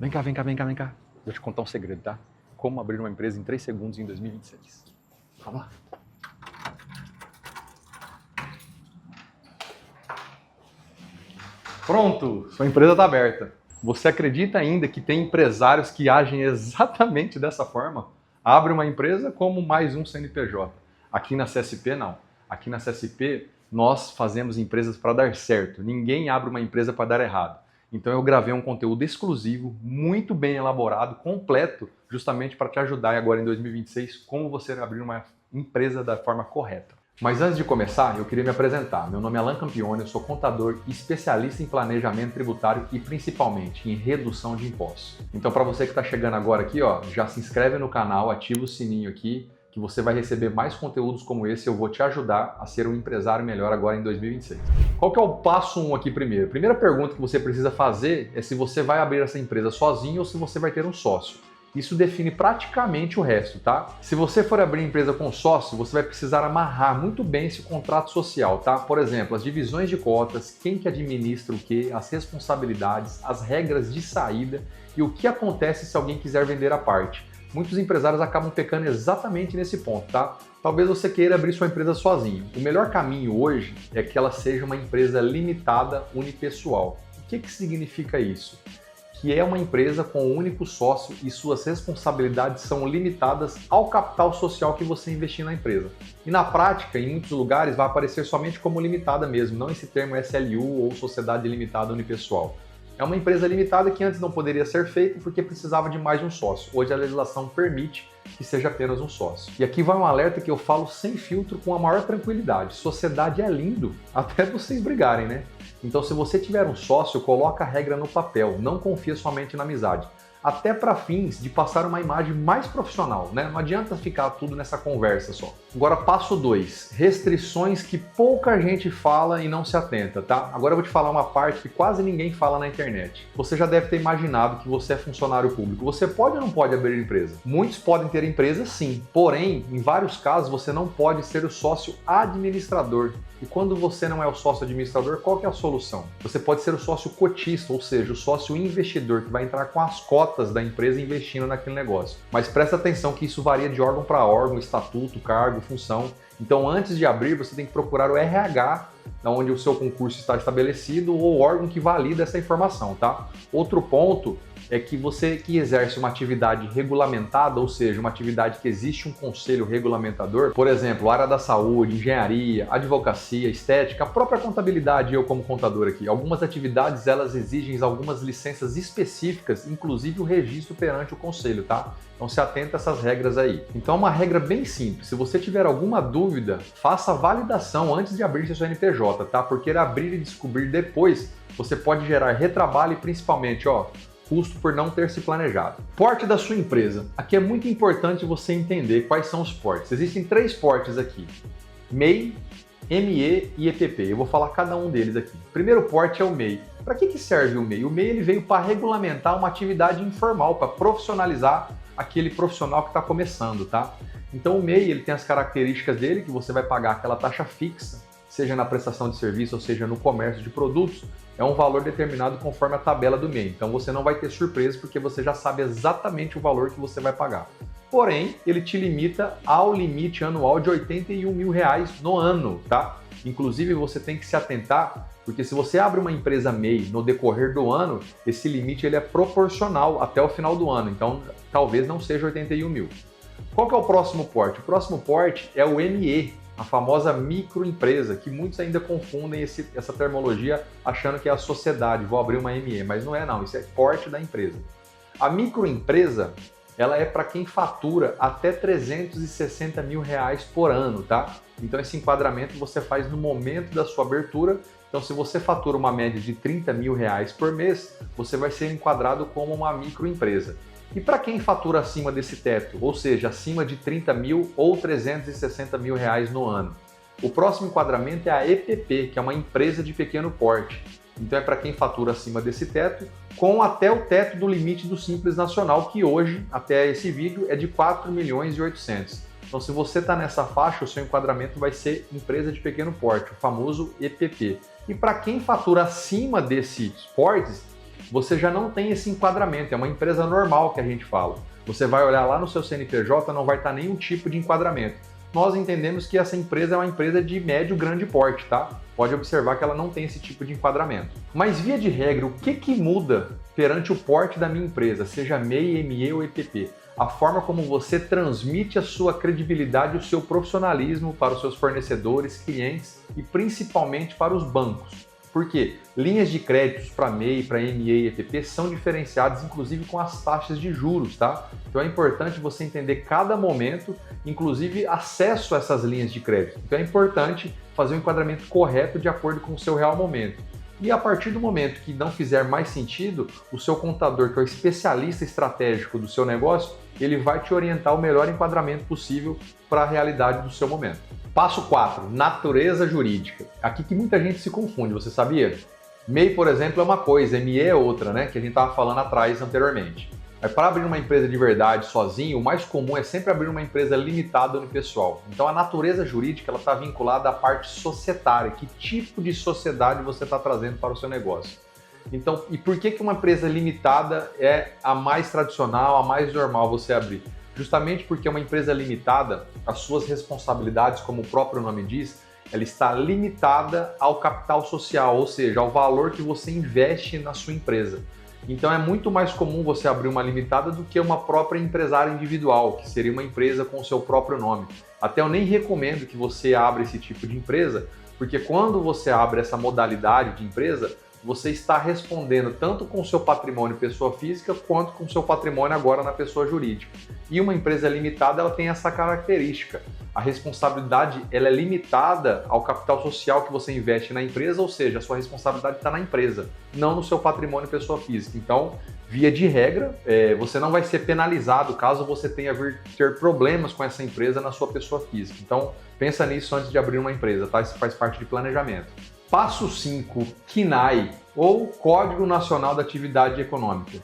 Vem cá, vem cá, vem cá, vem cá. Vou te contar um segredo, tá? Como abrir uma empresa em 3 segundos em 2026. Vamos lá. Pronto, sua empresa está aberta. Você acredita ainda que tem empresários que agem exatamente dessa forma? Abre uma empresa como mais um CNPJ. Aqui na CSP, não. Aqui na CSP, nós fazemos empresas para dar certo. Ninguém abre uma empresa para dar errado. Então eu gravei um conteúdo exclusivo, muito bem elaborado, completo, justamente para te ajudar agora em 2026 como você abrir uma empresa da forma correta. Mas antes de começar, eu queria me apresentar. Meu nome é Alan Campione, eu sou contador e especialista em planejamento tributário e principalmente em redução de impostos. Então para você que está chegando agora aqui, ó, já se inscreve no canal, ativa o sininho aqui, que você vai receber mais conteúdos como esse. Eu vou te ajudar a ser um empresário melhor agora em 2026. Qual que é o passo 1 aqui primeiro? A primeira pergunta que você precisa fazer é se você vai abrir essa empresa sozinho ou se você vai ter um sócio. Isso define praticamente o resto, tá? Se você for abrir empresa com sócio, você vai precisar amarrar muito bem esse contrato social, tá? Por exemplo, as divisões de cotas, quem que administra o quê, as responsabilidades, as regras de saída e o que acontece se alguém quiser vender a parte. Muitos empresários acabam pecando exatamente nesse ponto, tá? Talvez você queira abrir sua empresa sozinho. O melhor caminho hoje é que ela seja uma empresa limitada unipessoal. O que significa isso? Que é uma empresa com um único sócio e suas responsabilidades são limitadas ao capital social que você investir na empresa. E na prática, em muitos lugares, vai aparecer somente como limitada mesmo, não esse termo SLU ou Sociedade Limitada Unipessoal. É uma empresa limitada que antes não poderia ser feita porque precisava de mais de um sócio. Hoje a legislação permite que seja apenas um sócio. E aqui vai um alerta que eu falo sem filtro, com a maior tranquilidade. Sociedade é lindo, até vocês brigarem, né? Então se você tiver um sócio, coloca a regra no papel, não confia somente na amizade. Até para fins de passar uma imagem mais profissional, né? Não adianta ficar tudo nessa conversa só. Agora, passo 2, restrições que pouca gente fala e não se atenta, tá? Agora eu vou te falar uma parte que quase ninguém fala na internet. Você já deve ter imaginado que você é funcionário público. Você pode ou não pode abrir empresa? Muitos podem ter empresa sim, porém, em vários casos você não pode ser o sócio administrador. E quando você não é o sócio administrador, qual que é a solução? Você pode ser o sócio cotista, ou seja, o sócio investidor, que vai entrar com as cotas da empresa investindo naquele negócio. Mas presta atenção que isso varia de órgão para órgão, estatuto, cargo, função. Então, antes de abrir, você tem que procurar o RH, onde o seu concurso está estabelecido, ou o órgão que valida essa informação, tá? Outro ponto é que você que exerce uma atividade regulamentada, ou seja, uma atividade que existe um conselho regulamentador, por exemplo, área da saúde, engenharia, advocacia, estética, a própria contabilidade, eu como contador aqui, algumas atividades elas exigem algumas licenças específicas, inclusive o registro perante o conselho, tá? Então se atenta a essas regras aí. Então uma regra bem simples, se você tiver alguma dúvida, faça a validação antes de abrir seu CNPJ, tá? Porque abrir e descobrir depois, você pode gerar retrabalho e principalmente, ó, custo por não ter se planejado. Porte da sua empresa. Aqui é muito importante você entender quais são os portes. Existem 3 portes aqui: MEI, ME e EPP. Eu vou falar cada um deles aqui. O primeiro porte é o MEI. Para que serve o MEI? O MEI ele veio para regulamentar uma atividade informal, para profissionalizar aquele profissional que está começando, tá? Então o MEI ele tem as características dele, que você vai pagar aquela taxa fixa, seja na prestação de serviço ou seja no comércio de produtos, é um valor determinado conforme a tabela do MEI. Então você não vai ter surpresa porque você já sabe exatamente o valor que você vai pagar. Porém, ele te limita ao limite anual de R$ 81 mil no ano, tá? Inclusive você tem que se atentar, porque se você abre uma empresa MEI no decorrer do ano, esse limite ele é proporcional até o final do ano, então talvez não seja 81 mil. Qual que é o próximo porte? O próximo porte é o ME, a famosa microempresa, que muitos ainda confundem essa terminologia achando que é a sociedade, vou abrir uma ME, mas não é não, isso é porte da empresa. A microempresa, ela é para quem fatura até R$ 360 mil por ano, tá? Então esse enquadramento você faz no momento da sua abertura. Então se você fatura uma média de R$ 30 mil por mês, você vai ser enquadrado como uma microempresa. E para quem fatura acima desse teto, ou seja, acima de 30 mil ou 360 mil no ano? O próximo enquadramento é a EPP, que é uma empresa de pequeno porte. Então é para quem fatura acima desse teto, com até o teto do limite do Simples Nacional, que hoje, até esse vídeo, é de 4 milhões e 800. Então se você está nessa faixa, o seu enquadramento vai ser empresa de pequeno porte, o famoso EPP. E para quem fatura acima desses portes, você já não tem esse enquadramento, é uma empresa normal que a gente fala. Você vai olhar lá no seu CNPJ, não vai estar nenhum tipo de enquadramento. Nós entendemos que essa empresa é uma empresa de médio grande porte, tá? Pode observar que ela não tem esse tipo de enquadramento. Mas via de regra, o que muda perante o porte da minha empresa, seja MEI, ME ou EPP? A forma como você transmite a sua credibilidade e o seu profissionalismo para os seus fornecedores, clientes e principalmente para os bancos. Por quê? Linhas de créditos para MEI, para ME e EPP são diferenciadas, inclusive com as taxas de juros, tá? Então é importante você entender cada momento, inclusive acesso a essas linhas de crédito. Então é importante fazer o enquadramento correto de acordo com o seu real momento. E a partir do momento que não fizer mais sentido, o seu contador, que é o especialista estratégico do seu negócio, ele vai te orientar o melhor enquadramento possível para a realidade do seu momento. Passo 4, natureza jurídica. Aqui que muita gente se confunde, você sabia? MEI, por exemplo, é uma coisa, ME é outra, né? Que a gente estava falando atrás anteriormente. Mas para abrir uma empresa de verdade sozinho, o mais comum é sempre abrir uma empresa limitada unipessoal. Então a natureza jurídica está vinculada à parte societária. Que tipo de sociedade você está trazendo para o seu negócio? Então, e por que uma empresa limitada é a mais tradicional, a mais normal você abrir? Justamente porque uma empresa limitada, as suas responsabilidades, como o próprio nome diz, ela está limitada ao capital social, ou seja, ao valor que você investe na sua empresa. Então é muito mais comum você abrir uma limitada do que uma própria empresária individual, que seria uma empresa com o seu próprio nome. Até eu nem recomendo que você abra esse tipo de empresa, porque quando você abre essa modalidade de empresa, você está respondendo tanto com o seu patrimônio pessoa física, quanto com o seu patrimônio agora na pessoa jurídica. E uma empresa limitada, ela tem essa característica. A responsabilidade ela é limitada ao capital social que você investe na empresa, ou seja, a sua responsabilidade está na empresa, não no seu patrimônio pessoa física. Então, via de regra, você não vai ser penalizado caso você tenha vir ter problemas com essa empresa na sua pessoa física. Então, pensa nisso antes de abrir uma empresa, tá? Isso faz parte de planejamento. Passo 5, CNAE, ou Código Nacional da Atividade Econômica.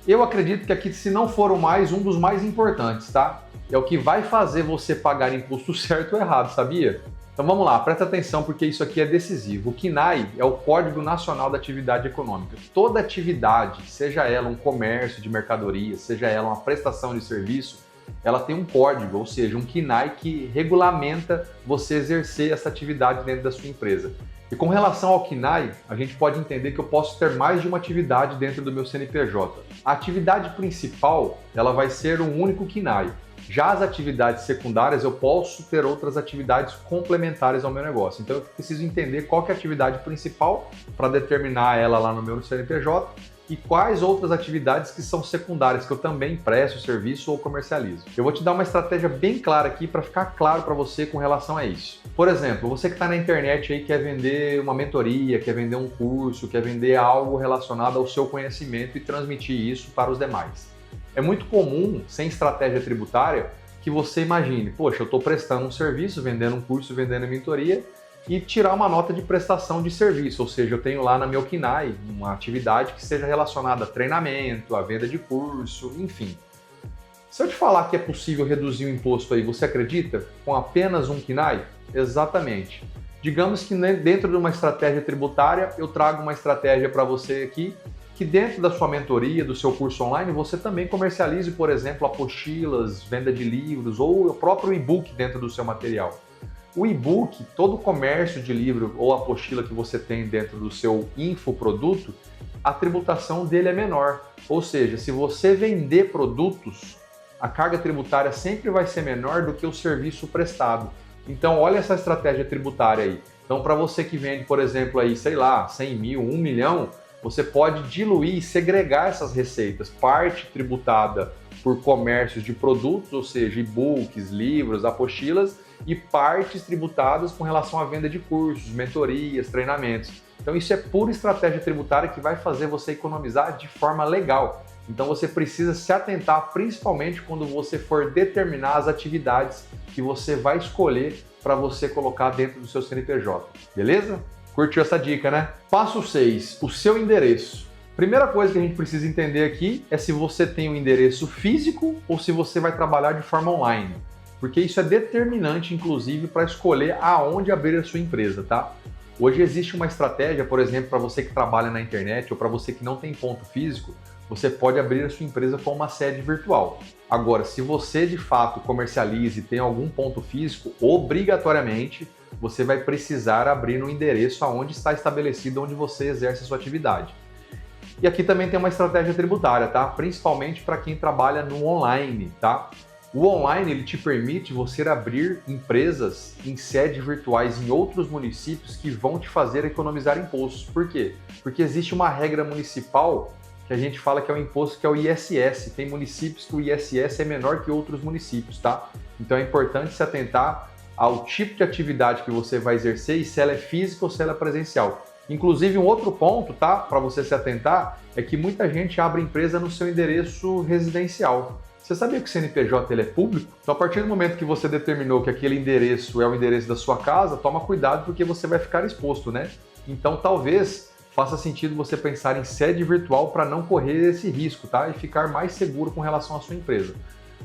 Eu acredito que aqui, se não for o mais, um dos mais importantes, tá? É o que vai fazer você pagar imposto certo ou errado, sabia? Então vamos lá, presta atenção porque isso aqui é decisivo. O CNAE é o Código Nacional da Atividade Econômica. Toda atividade, seja ela um comércio de mercadorias, seja ela uma prestação de serviço, ela tem um código, ou seja, um CNAE que regulamenta você exercer essa atividade dentro da sua empresa. E com relação ao CNAE, a gente pode entender que eu posso ter mais de uma atividade dentro do meu CNPJ. A atividade principal, ela vai ser um único CNAE. Já as atividades secundárias, eu posso ter outras atividades complementares ao meu negócio. Então eu preciso entender qual que é a atividade principal para determinar ela lá no meu CNPJ e quais outras atividades que são secundárias, que eu também presto serviço ou comercializo. Eu vou te dar uma estratégia bem clara aqui para ficar claro para você com relação a isso. Por exemplo, você que está na internet aí quer vender uma mentoria, quer vender um curso, quer vender algo relacionado ao seu conhecimento e transmitir isso para os demais. É muito comum, sem estratégia tributária, que você imagine, poxa, eu estou prestando um serviço, vendendo um curso, vendendo mentoria, e tirar uma nota de prestação de serviço, ou seja, eu tenho lá na meu CNAE uma atividade que seja relacionada a treinamento, a venda de curso, enfim. Se eu te falar que é possível reduzir o imposto aí, você acredita? Com apenas um CNAE? Exatamente. Digamos que dentro de uma estratégia tributária, eu trago uma estratégia para você aqui, que dentro da sua mentoria, do seu curso online, você também comercialize, por exemplo, apostilas, venda de livros ou o próprio e-book dentro do seu material. O e-book, todo o comércio de livro ou apostila que você tem dentro do seu infoproduto, a tributação dele é menor. Ou seja, se você vender produtos, a carga tributária sempre vai ser menor do que o serviço prestado. Então, olha essa estratégia tributária aí. Então, para você que vende, por exemplo, aí, sei lá, 100 mil, 1 milhão, você pode diluir e segregar essas receitas. Parte tributada por comércios de produtos, ou seja, e-books, livros, apostilas, e partes tributadas com relação à venda de cursos, mentorias, treinamentos. Então isso é pura estratégia tributária que vai fazer você economizar de forma legal. Então você precisa se atentar principalmente quando você for determinar as atividades que você vai escolher para você colocar dentro do seu CNPJ. Beleza? Curtiu essa dica, né? Passo 6, o seu endereço. Primeira coisa que a gente precisa entender aqui é se você tem um endereço físico ou se você vai trabalhar de forma online. Porque isso é determinante, inclusive, para escolher aonde abrir a sua empresa, tá? Hoje existe uma estratégia, por exemplo, para você que trabalha na internet ou para você que não tem ponto físico, você pode abrir a sua empresa com uma sede virtual. Agora, se você de fato comercializa e tem algum ponto físico, obrigatoriamente você vai precisar abrir no endereço aonde está estabelecido onde você exerce a sua atividade. E aqui também tem uma estratégia tributária, tá? Principalmente para quem trabalha no online, tá? O online ele te permite você abrir empresas em sedes virtuais em outros municípios que vão te fazer economizar impostos. Por quê? Porque existe uma regra municipal que a gente fala que é o imposto que é o ISS. Tem municípios que o ISS é menor que outros municípios, tá? Então é importante se atentar ao tipo de atividade que você vai exercer e se ela é física ou se ela é presencial. Inclusive, um outro ponto, tá, para você se atentar, é que muita gente abre empresa no seu endereço residencial. Você sabia que o CNPJ ele é público? Então, a partir do momento que você determinou que aquele endereço é o endereço da sua casa, toma cuidado porque você vai ficar exposto, né? Então, talvez faça sentido você pensar em sede virtual para não correr esse risco, tá? E ficar mais seguro com relação à sua empresa.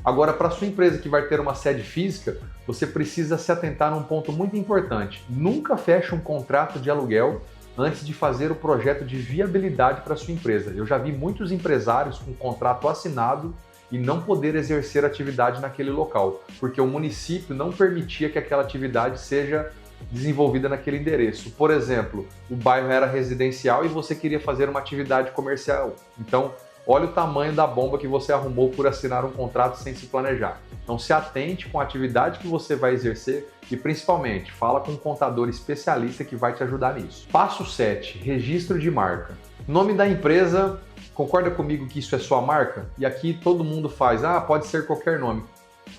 Agora, para a sua empresa que vai ter uma sede física, você precisa se atentar num ponto muito importante. Nunca feche um contrato de aluguel antes de fazer o projeto de viabilidade para a sua empresa. Eu já vi muitos empresários com contrato assinado e não poder exercer atividade naquele local, porque o município não permitia que aquela atividade seja desenvolvida naquele endereço. Por exemplo, o bairro era residencial e você queria fazer uma atividade comercial. Então, olha o tamanho da bomba que você arrumou por assinar um contrato sem se planejar. Então se atente com a atividade que você vai exercer e principalmente fala com um contador especialista que vai te ajudar nisso. Passo 7, registro de marca. Nome da empresa, concorda comigo que isso é sua marca? E aqui todo mundo faz, pode ser qualquer nome.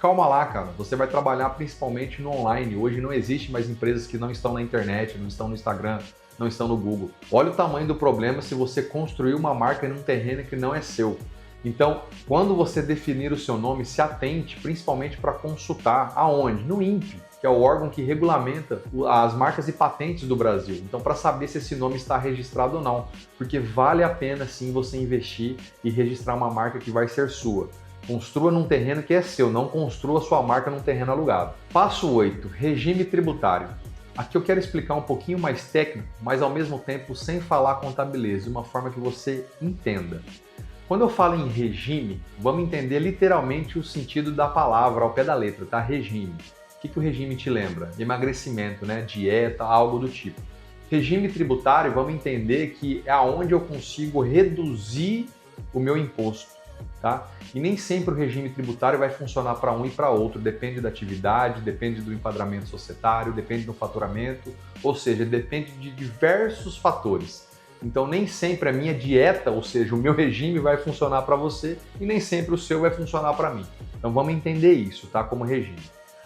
Calma lá, cara, você vai trabalhar principalmente no online. Hoje não existe mais empresas que não estão na internet, não estão no Instagram, não estão no Google. Olha o tamanho do problema se você construir uma marca em um terreno que não é seu. Então, quando você definir o seu nome, se atente principalmente para consultar aonde? No INPE, que é o órgão que regulamenta as marcas e patentes do Brasil. Então, para saber se esse nome está registrado ou não, porque vale a pena sim você investir e registrar uma marca que vai ser sua. Construa num terreno que é seu, não construa sua marca num terreno alugado. Passo 8, regime tributário. Aqui eu quero explicar um pouquinho mais técnico, mas ao mesmo tempo sem falar contabilidade, de uma forma que você entenda. Quando eu falo em regime, vamos entender literalmente o sentido da palavra ao pé da letra, tá? Regime. O que o regime te lembra? Emagrecimento, né? Dieta, algo do tipo. Regime tributário, vamos entender que é onde eu consigo reduzir o meu imposto. Tá? E nem sempre o regime tributário vai funcionar para um e para outro, depende da atividade, depende do enquadramento societário, depende do faturamento, ou seja, depende de diversos fatores. Então nem sempre a minha dieta, ou seja, o meu regime vai funcionar para você e nem sempre o seu vai funcionar para mim. Então vamos entender isso, tá? Como regime.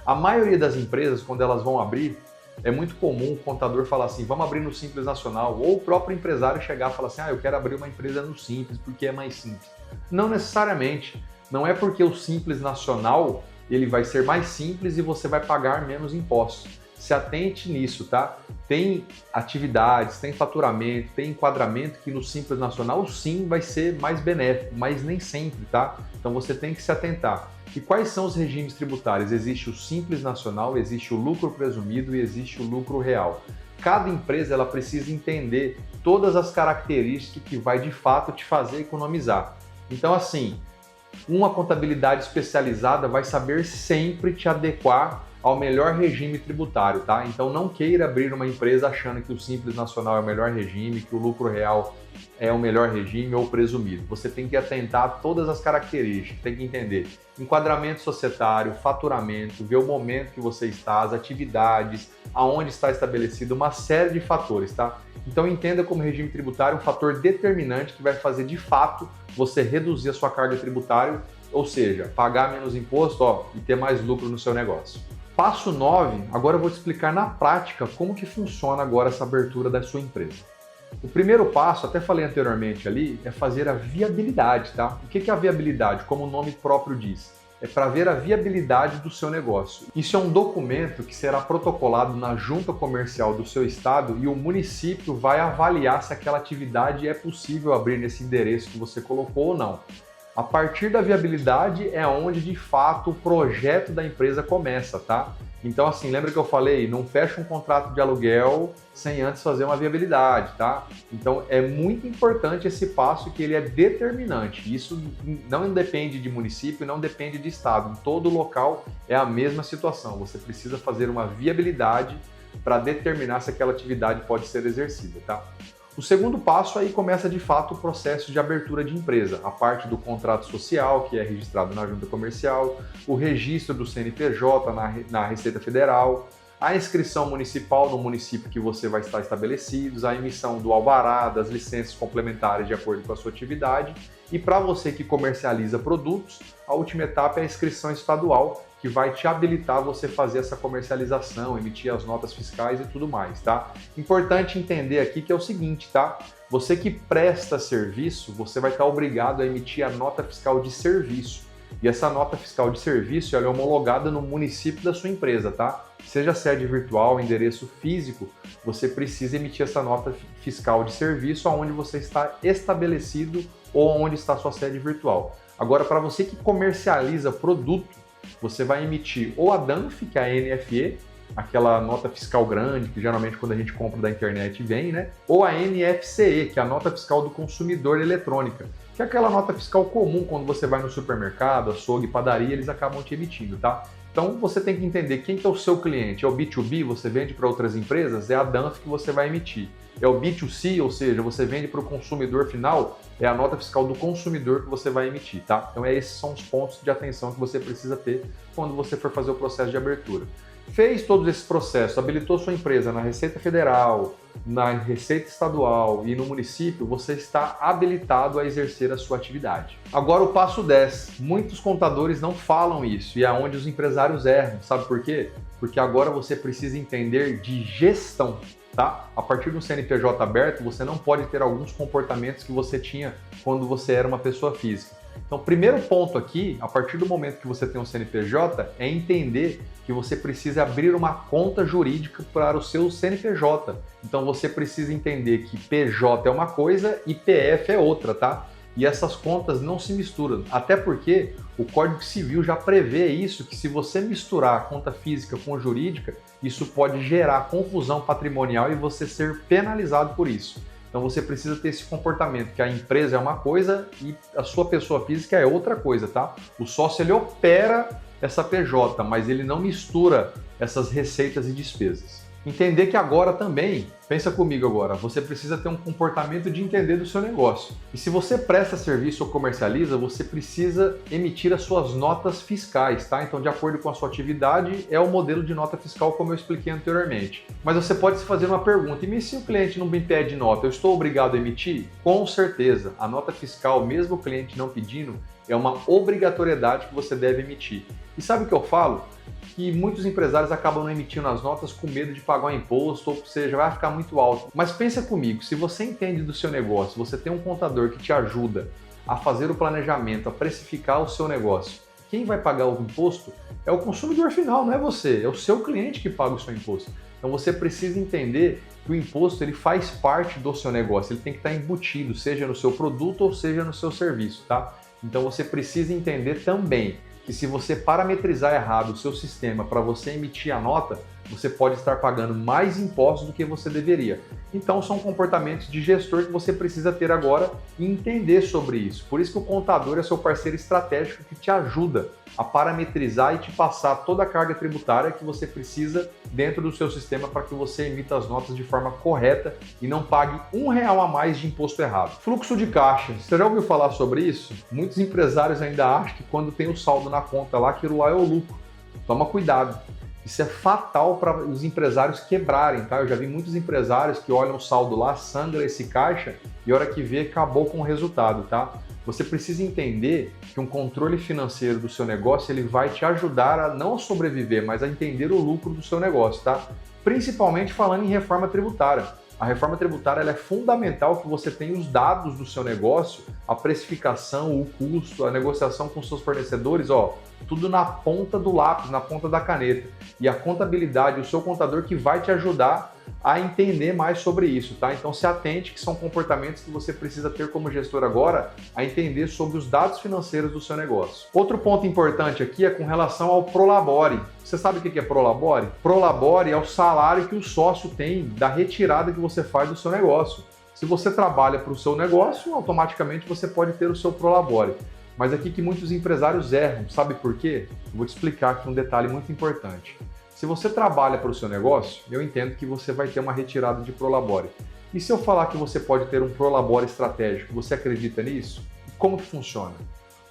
A maioria das empresas, quando elas vão abrir, é muito comum o contador falar assim, vamos abrir no Simples Nacional, ou o próprio empresário chegar e falar assim, eu quero abrir uma empresa no Simples porque é mais simples. Não necessariamente. Não é porque o Simples Nacional ele vai ser mais simples e você vai pagar menos impostos. Se atente nisso, tá? Tem atividades, tem faturamento, tem enquadramento que no Simples Nacional sim vai ser mais benéfico, mas nem sempre, tá? Então você tem que se atentar. E quais são os regimes tributários? Existe o Simples Nacional, existe o lucro presumido e existe o lucro real. Cada empresa ela precisa entender todas as características que vai de fato te fazer economizar. Então assim, uma contabilidade especializada vai saber sempre te adequar ao melhor regime tributário, tá? Então não queira abrir uma empresa achando que o Simples Nacional é o melhor regime, que o lucro real é o melhor regime ou presumido. Você tem que atentar a todas as características, tem que entender enquadramento societário, faturamento, ver o momento que você está, as atividades, aonde está estabelecido, uma série de fatores, tá? Então entenda como regime tributário um fator determinante que vai fazer de fato você reduzir a sua carga tributária, ou seja, pagar menos imposto e ter mais lucro no seu negócio. Passo 9, agora eu vou te explicar na prática como que funciona agora essa abertura da sua empresa. O primeiro passo, até falei anteriormente ali, é fazer a viabilidade, tá? O que é a viabilidade? Como o nome próprio diz, é para ver a viabilidade do seu negócio. Isso é um documento que será protocolado na junta comercial do seu estado e o município vai avaliar se aquela atividade é possível abrir nesse endereço que você colocou ou não. A partir da viabilidade é onde de fato o projeto da empresa começa, tá? Então, assim, lembra que eu falei, não fecha um contrato de aluguel sem antes fazer uma viabilidade, tá? Então, é muito importante esse passo que ele é determinante. Isso não depende de município, não depende de estado. Em todo local é a mesma situação. Você precisa fazer uma viabilidade para determinar se aquela atividade pode ser exercida, tá? O segundo passo aí começa de fato o processo de abertura de empresa, a parte do contrato social, que é registrado na junta comercial, o registro do CNPJ na Receita Federal, a inscrição municipal no município que você vai estar estabelecidos, a emissão do alvará, das licenças complementares de acordo com a sua atividade, e para você que comercializa produtos, a última etapa é a inscrição estadual, que vai te habilitar a você fazer essa comercialização, emitir as notas fiscais e tudo mais, tá? Importante entender aqui que é o seguinte, tá? Você que presta serviço, você vai estar obrigado a emitir a nota fiscal de serviço. E essa nota fiscal de serviço ela é homologada no município da sua empresa, tá? Seja sede virtual, endereço físico, você precisa emitir essa nota fiscal de serviço aonde você está estabelecido ou onde está a sua sede virtual. Agora, para você que comercializa produto, você vai emitir ou a DANF, que é a NFE, aquela nota fiscal grande, que geralmente quando a gente compra da internet vem, né? Ou a NFCE, que é a nota fiscal do consumidor eletrônica, que é aquela nota fiscal comum quando você vai no supermercado, açougue, padaria, eles acabam te emitindo, tá? Então você tem que entender quem que é o seu cliente. É o B2B, você vende para outras empresas, é a DANF que você vai emitir. É o B2C, ou seja, você vende para o consumidor final, é a nota fiscal do consumidor que você vai emitir, tá? Então esses são os pontos de atenção que você precisa ter quando você for fazer o processo de abertura. Fez todos esses processos, habilitou sua empresa na Receita Federal, na Receita Estadual e no município, você está habilitado a exercer a sua atividade. Agora o passo 10. Muitos contadores não falam isso e é onde os empresários erram. Sabe por quê? Porque agora você precisa entender de gestão. Tá? A partir do CNPJ aberto, você não pode ter alguns comportamentos que você tinha quando você era uma pessoa física. Então, primeiro ponto aqui, a partir do momento que você tem um CNPJ, é entender que você precisa abrir uma conta jurídica para o seu CNPJ. Então, você precisa entender que PJ é uma coisa e PF é outra, tá? E essas contas não se misturam, até porque o Código Civil já prevê isso, que se você misturar a conta física com a jurídica, isso pode gerar confusão patrimonial e você ser penalizado por isso. Então você precisa ter esse comportamento, que a empresa é uma coisa e a sua pessoa física é outra coisa, tá? O sócio ele opera essa PJ, mas ele não mistura essas receitas e despesas. Entender que agora também, pensa comigo agora, você precisa ter um comportamento de entender do seu negócio. E se você presta serviço ou comercializa, você precisa emitir as suas notas fiscais, tá? Então, de acordo com a sua atividade, é o modelo de nota fiscal como eu expliquei anteriormente. Mas você pode se fazer uma pergunta, e se o cliente não me pede nota, eu estou obrigado a emitir? Com certeza, a nota fiscal, mesmo o cliente não pedindo, é uma obrigatoriedade que você deve emitir. E sabe o que eu falo? Que muitos empresários acabam não emitindo as notas com medo de pagar o imposto, ou seja, vai ficar muito alto. Mas pensa comigo, se você entende do seu negócio, você tem um contador que te ajuda a fazer o planejamento, a precificar o seu negócio, quem vai pagar o imposto é o consumidor final, não é você, é o seu cliente que paga o seu imposto. Então você precisa entender que o imposto ele faz parte do seu negócio, ele tem que estar embutido, seja no seu produto ou seja no seu serviço, tá? Então você precisa entender também que se você parametrizar errado o seu sistema para você emitir a nota, você pode estar pagando mais impostos do que você deveria. Então são comportamentos de gestor que você precisa ter agora e entender sobre isso. Por isso que o contador é seu parceiro estratégico que te ajuda a parametrizar e te passar toda a carga tributária que você precisa dentro do seu sistema para que você emita as notas de forma correta e não pague R$1 a mais de imposto errado. Fluxo de caixa. Você já ouviu falar sobre isso? Muitos empresários ainda acham que quando tem o saldo na conta lá, aquilo lá é o lucro. Toma cuidado. Isso é fatal para os empresários quebrarem, tá? Eu já vi muitos empresários que olham o saldo lá, sangra esse caixa e a hora que vê, acabou com o resultado, tá? Você precisa entender que um controle financeiro do seu negócio ele vai te ajudar a não sobreviver, mas a entender o lucro do seu negócio, tá? Principalmente falando em reforma tributária. A reforma tributária ela é fundamental que você tenha os dados do seu negócio, a precificação, o custo, a negociação com seus fornecedores, ó, tudo na ponta do lápis, na ponta da caneta. E a contabilidade, o seu contador que vai te ajudar a entender mais sobre isso, tá? Então se atente que são comportamentos que você precisa ter como gestor agora a entender sobre os dados financeiros do seu negócio. Outro ponto importante aqui é com relação ao Prolabore. Você sabe o que é Prolabore? Prolabore é o salário que o sócio tem da retirada que você faz do seu negócio. Se você trabalha para o seu negócio, automaticamente você pode ter o seu Prolabore. Mas aqui que muitos empresários erram, sabe por quê? Eu vou te explicar aqui um detalhe muito importante. Se você trabalha para o seu negócio, eu entendo que você vai ter uma retirada de Prolabore. E se eu falar que você pode ter um Prolabore estratégico, você acredita nisso? Como que funciona?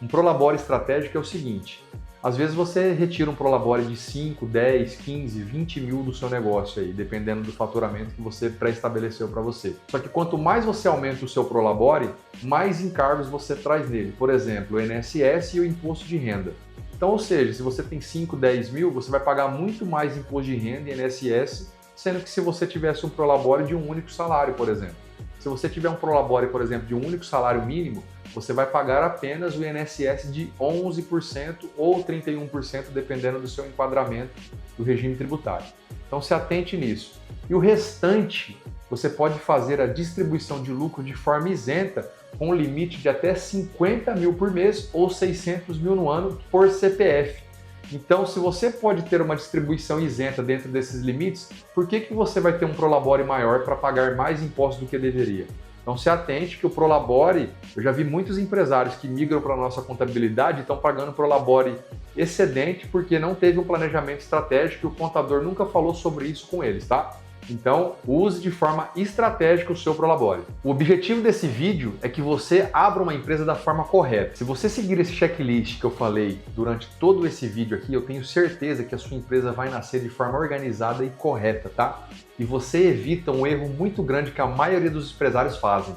Um Prolabore estratégico é o seguinte: às vezes você retira um Prolabore de 5, 10, 15, 20 mil do seu negócio aí, dependendo do faturamento que você pré-estabeleceu para você. Só que quanto mais você aumenta o seu Prolabore, mais encargos você traz nele. Por exemplo, o INSS e o imposto de renda. Então, ou seja, se você tem 5, 10 mil, você vai pagar muito mais imposto de renda e INSS, sendo que se você tivesse um Prolabore de um único salário, por exemplo. Se você tiver um Prolabore, por exemplo, de um único salário mínimo, você vai pagar apenas o INSS de 11% ou 31%, dependendo do seu enquadramento do regime tributário. Então se atente nisso. E o restante, você pode fazer a distribuição de lucro de forma isenta, com um limite de até 50 mil por mês ou 600 mil no ano por CPF. Então, se você pode ter uma distribuição isenta dentro desses limites, por que você vai ter um Prolabore maior para pagar mais impostos do que deveria? Então, se atente que o Prolabore, eu já vi muitos empresários que migram para a nossa contabilidade e estão pagando Prolabore excedente porque não teve um planejamento estratégico e o contador nunca falou sobre isso com eles, tá? Então, use de forma estratégica o seu Prolabore. O objetivo desse vídeo é que você abra uma empresa da forma correta. Se você seguir esse checklist que eu falei durante todo esse vídeo aqui, eu tenho certeza que a sua empresa vai nascer de forma organizada e correta, tá? E você evita um erro muito grande que a maioria dos empresários fazem.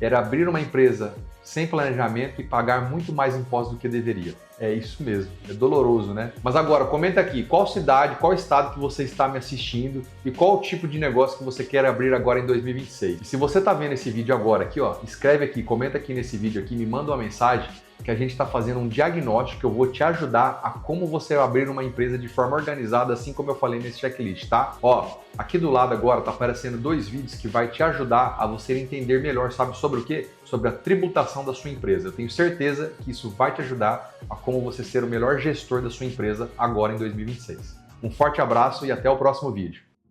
Era abrir uma empresa sem planejamento e pagar muito mais impostos do que deveria. É isso mesmo, é doloroso, né? Mas agora, comenta aqui, qual cidade, qual estado que você está me assistindo e qual o tipo de negócio que você quer abrir agora em 2026. E se você está vendo esse vídeo agora aqui, ó, escreve aqui, comenta aqui nesse vídeo aqui, me manda uma mensagem que a gente está fazendo um diagnóstico que eu vou te ajudar a como você abrir uma empresa de forma organizada, assim como eu falei nesse checklist, tá? Ó, aqui do lado agora tá aparecendo 2 vídeos que vai te ajudar a você entender melhor, sabe sobre o quê? Sobre a tributação da sua empresa. Eu tenho certeza que isso vai te ajudar a como você ser o melhor gestor da sua empresa agora em 2026. Um forte abraço e até o próximo vídeo.